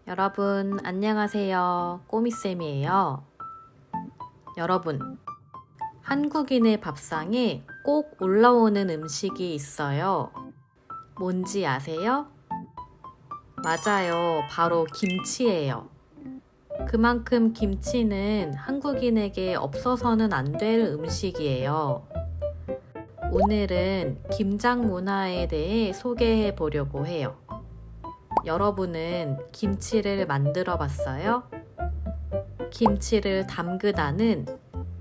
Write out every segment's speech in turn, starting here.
여러분, 안녕하세요. 꼬미쌤이에요. 여러분, 한국인의 밥상에 꼭 올라오는 음식이 있어요. 뭔지 아세요? 맞아요. 바로 김치예요. 그만큼 김치는 한국인에게 없어서는 안 될 음식이에요. 오늘은 김장 문화에 대해 소개해 보려고 해요. 여러분은 김치를 만들어 봤어요? 김치를 담그다는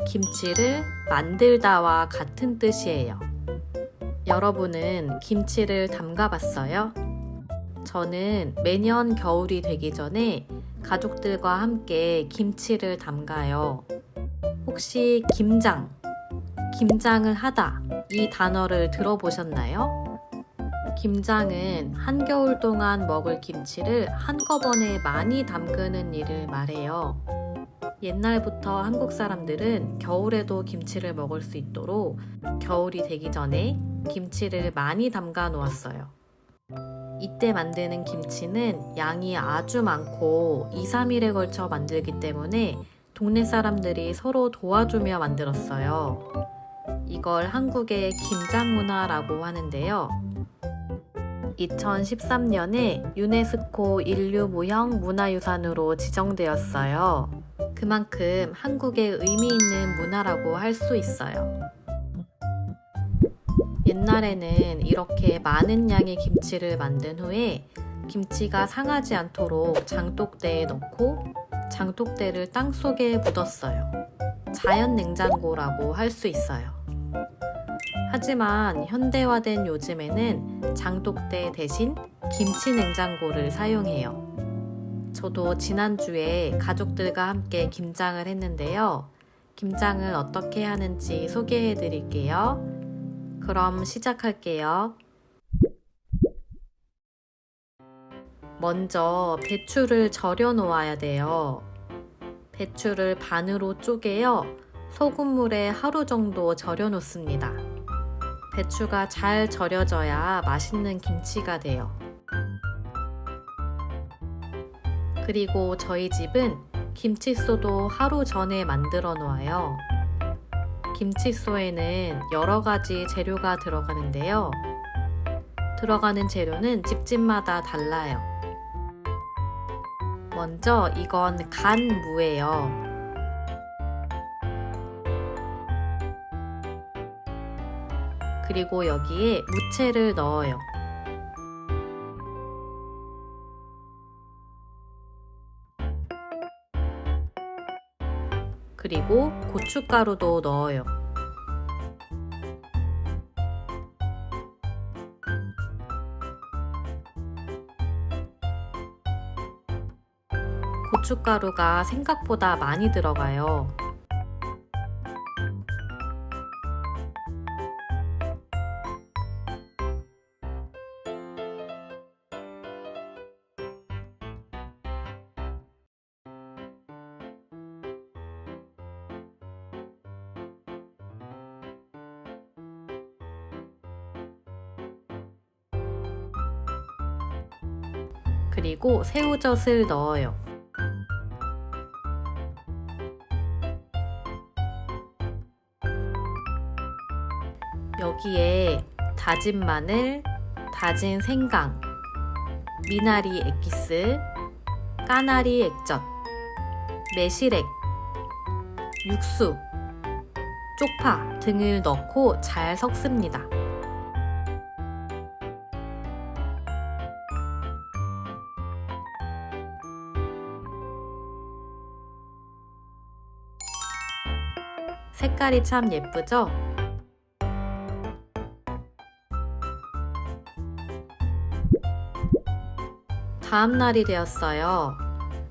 김치를 만들다와 같은 뜻이에요. 여러분은 김치를 담가 봤어요? 저는 매년 겨울이 되기 전에 가족들과 함께 김치를 담가요. 혹시 김장을 하다 이 단어를 들어보셨나요? 김장은 한겨울 동안 먹을 김치를 한꺼번에 많이 담그는 일을 말해요. 옛날부터 한국 사람들은 겨울에도 김치를 먹을 수 있도록 겨울이 되기 전에 김치를 많이 담가 놓았어요. 이때 만드는 김치는 양이 아주 많고 2, 3일에 걸쳐 만들기 때문에 동네 사람들이 서로 도와주며 만들었어요. 이걸 한국의 김장 문화라고 하는데요. 2013년에 유네스코 인류무형 문화유산으로 지정되었어요. 그만큼 한국의 의미 있는 문화라고 할 수 있어요. 옛날에는 이렇게 많은 양의 김치를 만든 후에 김치가 상하지 않도록 장독대에 넣고 장독대를 땅속에 묻었어요. 자연 냉장고라고 할 수 있어요. 하지만 현대화된 요즘에는 장독대 대신 김치 냉장고를 사용해요. 저도 지난주에 가족들과 함께 김장을 했는데요. 김장을 어떻게 하는지 소개해 드릴게요. 그럼 시작할게요. 먼저 배추를 절여 놓아야 돼요. 배추를 반으로 쪼개어 소금물에 하루 정도 절여 놓습니다. 배추가 잘 절여져야 맛있는 김치가 돼요. 그리고 저희 집은 김치소도 하루 전에 만들어 놓아요. 김치소에는 여러 가지 재료가 들어가는데요. 들어가는 재료는 집집마다 달라요. 먼저 이건 간무예요. 그리고 여기에 무채를 넣어요. 그리고 고춧가루도 넣어요. 고춧가루가 생각보다 많이 들어가요. 그리고 새우젓을 넣어요. 여기에 다진 마늘, 다진 생강, 미나리 액기스, 까나리 액젓, 매실액, 육수, 쪽파 등을 넣고 잘 섞습니다. 색깔이 참 예쁘죠? 다음 날이 되었어요.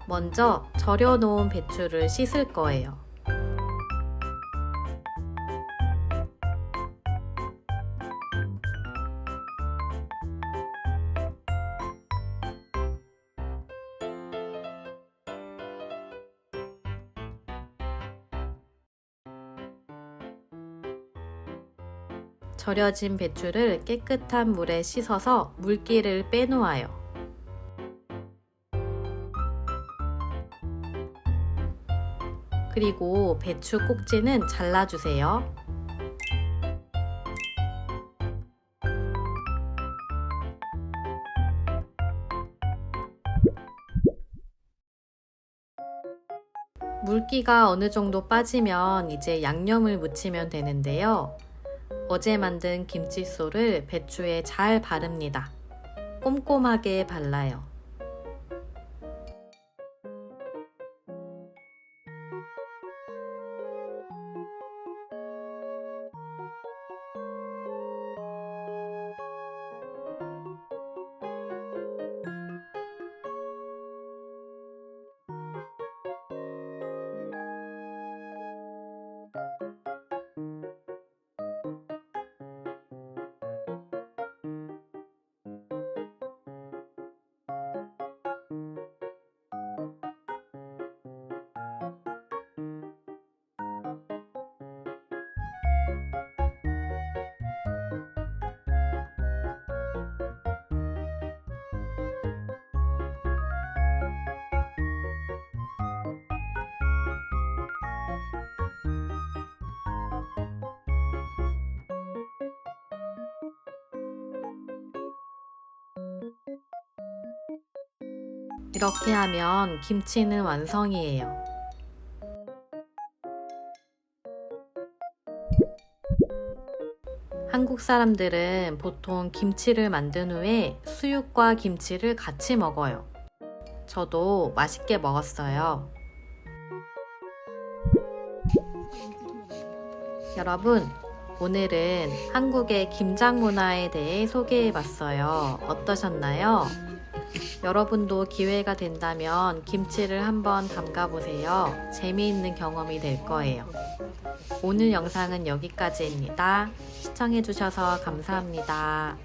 먼저 절여 놓은 배추를 씻을 거예요. 절여진 배추를 깨끗한 물에 씻어서 물기를 빼놓아요. 그리고 배추 꼭지는 잘라주세요. 물기가 어느 정도 빠지면 이제 양념을 묻히면 되는데요. 어제 만든 김치소를 배추에 잘 바릅니다. 꼼꼼하게 발라요. 이렇게 하면 김치는 완성이에요. 한국 사람들은 보통 김치를 만든 후에 수육과 김치를 같이 먹어요. 저도 맛있게 먹었어요. 여러분, 오늘은 한국의 김장 문화에 대해 소개해 봤어요. 어떠셨나요? 여러분도 기회가 된다면 김치를 한번 담가 보세요. 재미있는 경험이 될 거예요. 오늘 영상은 여기까지입니다. 시청해 주셔서 감사합니다.